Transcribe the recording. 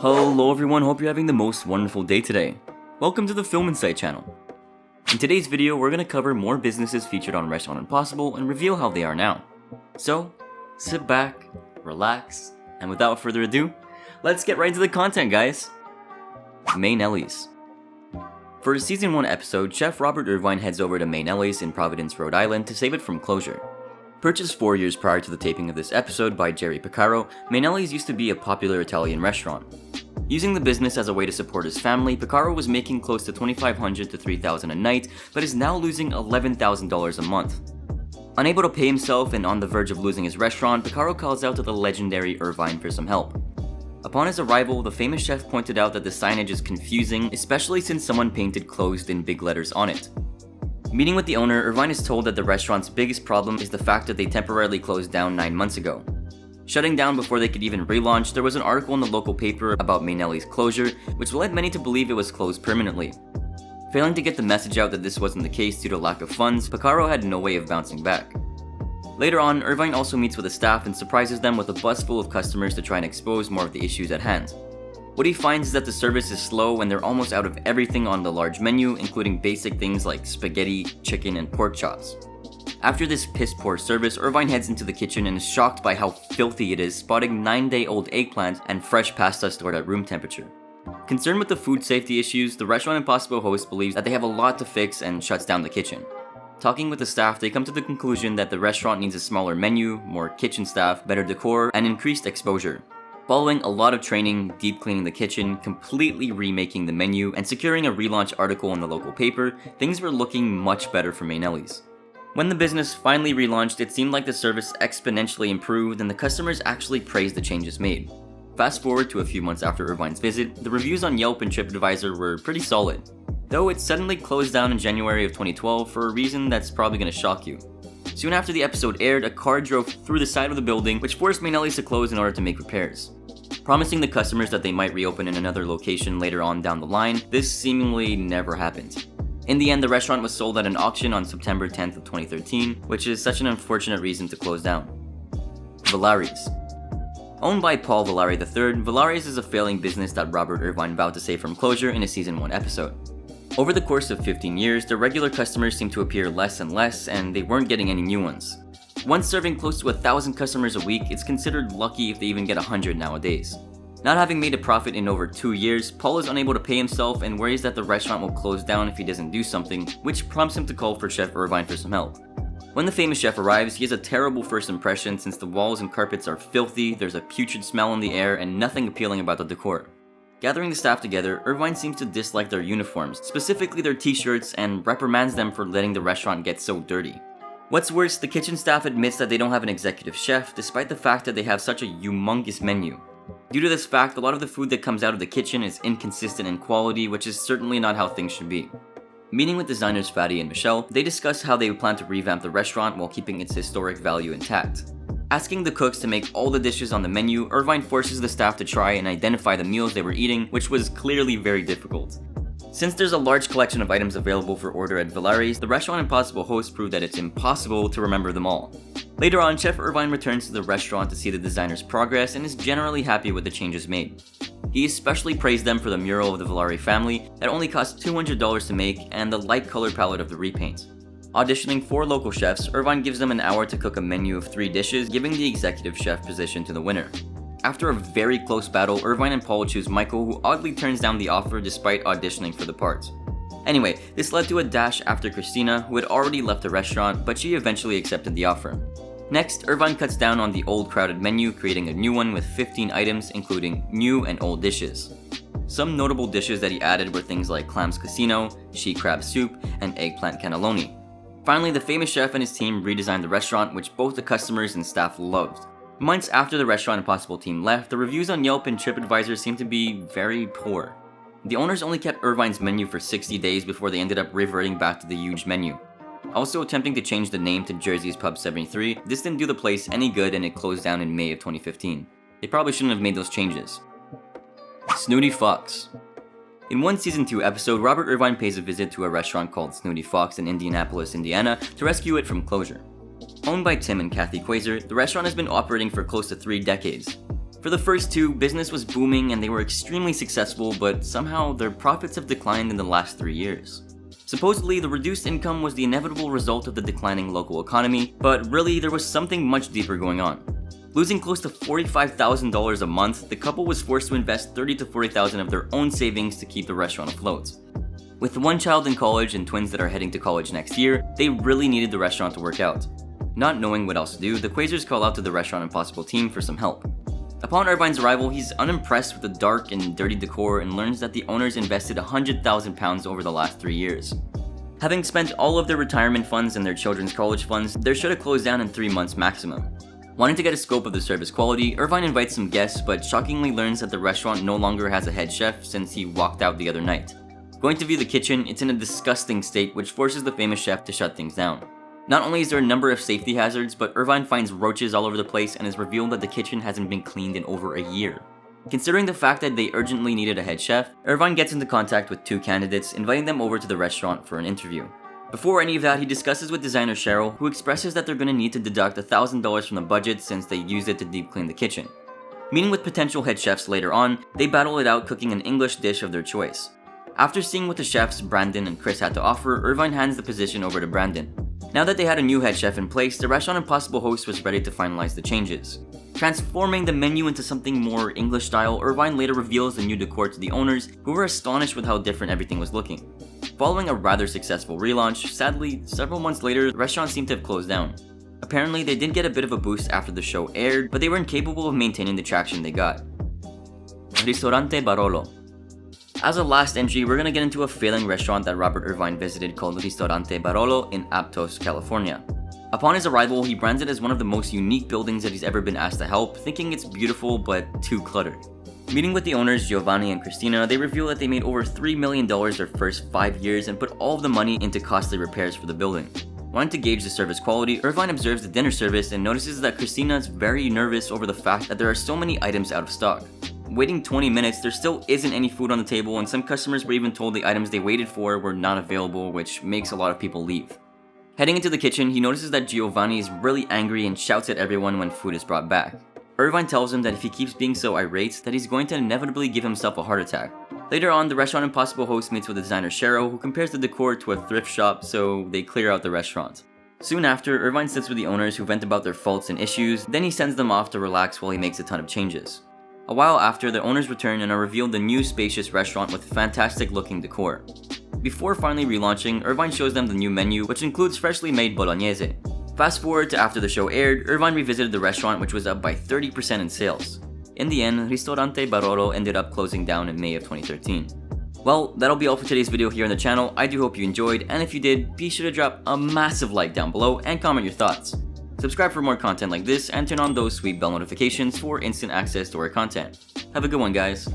Hello everyone, hope you're having the most wonderful day today. Welcome to the Film Insight channel. In today's video, we're going to cover more businesses featured on Restaurant Impossible and reveal how they are now. So, sit back, relax, and without further ado, let's get right into the content, guys. May Nelly's. For a Season 1 episode, Chef Robert Irvine heads over to May Nelly's in Providence, Rhode Island to save it from closure. Purchased 4 years prior to the taping of this episode by Jerry Piccaro, May Nelly's used to be a popular Italian restaurant. Using the business as a way to support his family, Piccaro was making close to $2,500 to $3,000 a night, but is now losing $11,000 a month. Unable to pay himself and on the verge of losing his restaurant, Piccaro calls out to the legendary Irvine for some help. Upon his arrival, the famous chef pointed out that the signage is confusing, especially since someone painted closed in big letters on it. Meeting with the owner, Irvine is told that the restaurant's biggest problem is the fact that they temporarily closed down 9 months ago. Shutting down before they could even relaunch, there was an article in the local paper about May Nelly's closure, which led many to believe it was closed permanently. Failing to get the message out that this wasn't the case due to lack of funds, Piccaro had no way of bouncing back. Later on, Irvine also meets with the staff and surprises them with a bus full of customers to try and expose more of the issues at hand. What he finds is that the service is slow and they're almost out of everything on the large menu, including basic things like spaghetti, chicken, and pork chops. After this piss-poor service, Irvine heads into the kitchen and is shocked by how filthy it is, spotting 9-day-old eggplant and fresh pasta stored at room temperature. Concerned with the food safety issues, the Restaurant Impossible host believes that they have a lot to fix and shuts down the kitchen. Talking with the staff, they come to the conclusion that the restaurant needs a smaller menu, more kitchen staff, better decor, and increased exposure. Following a lot of training, deep cleaning the kitchen, completely remaking the menu, and securing a relaunch article in the local paper, things were looking much better for May Nelly's. When the business finally relaunched, it seemed like the service exponentially improved and the customers actually praised the changes made. Fast forward to a few months after Irvine's visit, the reviews on Yelp and TripAdvisor were pretty solid. Though it suddenly closed down in January of 2012 for a reason that's probably going to shock you. Soon after the episode aired, a car drove through the side of the building, which forced May Nelly's to close in order to make repairs. Promising the customers that they might reopen in another location later on down the line, this seemingly never happened. In the end, the restaurant was sold at an auction on September 10th of 2013, which is such an unfortunate reason to close down. Valari's. Owned by Paul Vallari III, Valari's is a failing business that Robert Irvine vowed to save from closure in a Season 1 episode. Over the course of 15 years, their regular customers seemed to appear less and less, and they weren't getting any new ones. Once serving close to 1,000 customers a week, it's considered lucky if they even get 100 nowadays. Not having made a profit in over 2 years, Paul is unable to pay himself and worries that the restaurant will close down if he doesn't do something, which prompts him to call for Chef Irvine for some help. When the famous chef arrives, he has a terrible first impression since the walls and carpets are filthy, there's a putrid smell in the air, and nothing appealing about the decor. Gathering the staff together, Irvine seems to dislike their uniforms, specifically their t-shirts, and reprimands them for letting the restaurant get so dirty. What's worse, the kitchen staff admits that they don't have an executive chef, despite the fact that they have such a humongous menu. Due to this fact, a lot of the food that comes out of the kitchen is inconsistent in quality, which is certainly not how things should be. Meeting with designers Fatty and Michelle, they discuss how they plan to revamp the restaurant while keeping its historic value intact. Asking the cooks to make all the dishes on the menu, Irvine forces the staff to try and identify the meals they were eating, which was clearly very difficult. Since there's a large collection of items available for order at Valari's, the Restaurant Impossible host proved that it's impossible to remember them all. Later on, Chef Irvine returns to the restaurant to see the designer's progress and is generally happy with the changes made. He especially praised them for the mural of the Vallari family that only cost $200 to make and the light color palette of the repaint. Auditioning 4 local chefs, Irvine gives them an hour to cook a menu of 3 dishes, giving the executive chef position to the winner. After a very close battle, Irvine and Paul choose Michael, who oddly turns down the offer despite auditioning for the part. Anyway, this led to a dash after Christina, who had already left the restaurant, but she eventually accepted the offer. Next, Irvine cuts down on the old crowded menu, creating a new one with 15 items, including new and old dishes. Some notable dishes that he added were things like clams casino, she crab soup, and eggplant cannelloni. Finally, the famous chef and his team redesigned the restaurant, which both the customers and staff loved. Months after the Restaurant Impossible team left, the reviews on Yelp and TripAdvisor seemed to be very poor. The owners only kept Irvine's menu for 60 days before they ended up reverting back to the huge menu. Also attempting to change the name to Jersey's Pub 73, this didn't do the place any good and it closed down in May of 2015. They probably shouldn't have made those changes. Snooty Fox. In one Season 2 episode, Robert Irvine pays a visit to a restaurant called Snooty Fox in Indianapolis, Indiana to rescue it from closure. Owned by Tim and Kathy Quasar, the restaurant has been operating for close to 3 decades. For the first two, business was booming and they were extremely successful, but somehow their profits have declined in the last 3 years. Supposedly, the reduced income was the inevitable result of the declining local economy, but really there was something much deeper going on. Losing close to $45,000 a month, the couple was forced to invest $30,000 to $40,000 of their own savings to keep the restaurant afloat. With one child in college and twins that are heading to college next year, they really needed the restaurant to work out. Not knowing what else to do, the Quasers call out to the Restaurant Impossible team for some help. Upon Irvine's arrival, he's unimpressed with the dark and dirty decor and learns that the owners invested £100,000 over the last 3 years. Having spent all of their retirement funds and their children's college funds, they should have closed down in 3 months maximum. Wanting to get a scope of the service quality, Irvine invites some guests but shockingly learns that the restaurant no longer has a head chef since he walked out the other night. Going to view the kitchen, it's in a disgusting state which forces the famous chef to shut things down. Not only is there a number of safety hazards, but Irvine finds roaches all over the place and is revealed that the kitchen hasn't been cleaned in over a year. Considering the fact that they urgently needed a head chef, Irvine gets into contact with 2 candidates, inviting them over to the restaurant for an interview. Before any of that, he discusses with designer Cheryl, who expresses that they're going to need to deduct $1,000 from the budget since they used it to deep clean the kitchen. Meeting with potential head chefs later on, they battle it out cooking an English dish of their choice. After seeing what the chefs Brandon and Chris had to offer, Irvine hands the position over to Brandon. Now that they had a new head chef in place, the Restaurant Impossible host was ready to finalize the changes. Transforming the menu into something more English style, Irvine later reveals the new decor to the owners, who were astonished with how different everything was looking. Following a rather successful relaunch, sadly, several months later, the restaurant seemed to have closed down. Apparently, they did get a bit of a boost after the show aired, but they were incapable of maintaining the traction they got. Ristorante Barolo. As a last entry, we're gonna get into a failing restaurant that Robert Irvine visited called Ristorante Barolo in Aptos, California. Upon his arrival, he brands it as one of the most unique buildings that he's ever been asked to help, thinking it's beautiful but too cluttered. Meeting with the owners Giovanni and Christina, they reveal that they made over $3 million their first 5 years and put all of the money into costly repairs for the building. Wanting to gauge the service quality, Irvine observes the dinner service and notices that Christina is very nervous over the fact that there are so many items out of stock. Waiting 20 minutes, there still isn't any food on the table, and some customers were even told the items they waited for were not available, which makes a lot of people leave. Heading into the kitchen, he notices that Giovanni is really angry and shouts at everyone when food is brought back. Irvine tells him that if he keeps being so irate, that he's going to inevitably give himself a heart attack. Later on, the Restaurant Impossible host meets with designer Cheryl, who compares the decor to a thrift shop, so they clear out the restaurant. Soon after, Irvine sits with the owners who vent about their faults and issues, then he sends them off to relax while he makes a ton of changes. A while after, the owners return and are revealed the new spacious restaurant with fantastic looking decor. Before finally relaunching, Irvine shows them the new menu, which includes freshly made bolognese. Fast forward to after the show aired, Irvine revisited the restaurant, which was up by 30% in sales. In the end, Ristorante Barolo ended up closing down in May of 2013. Well, that'll be all for today's video here on the channel. I do hope you enjoyed, and if you did, be sure to drop a massive like down below and comment your thoughts. Subscribe for more content like this and turn on those sweet bell notifications for instant access to our content. Have a good one, guys.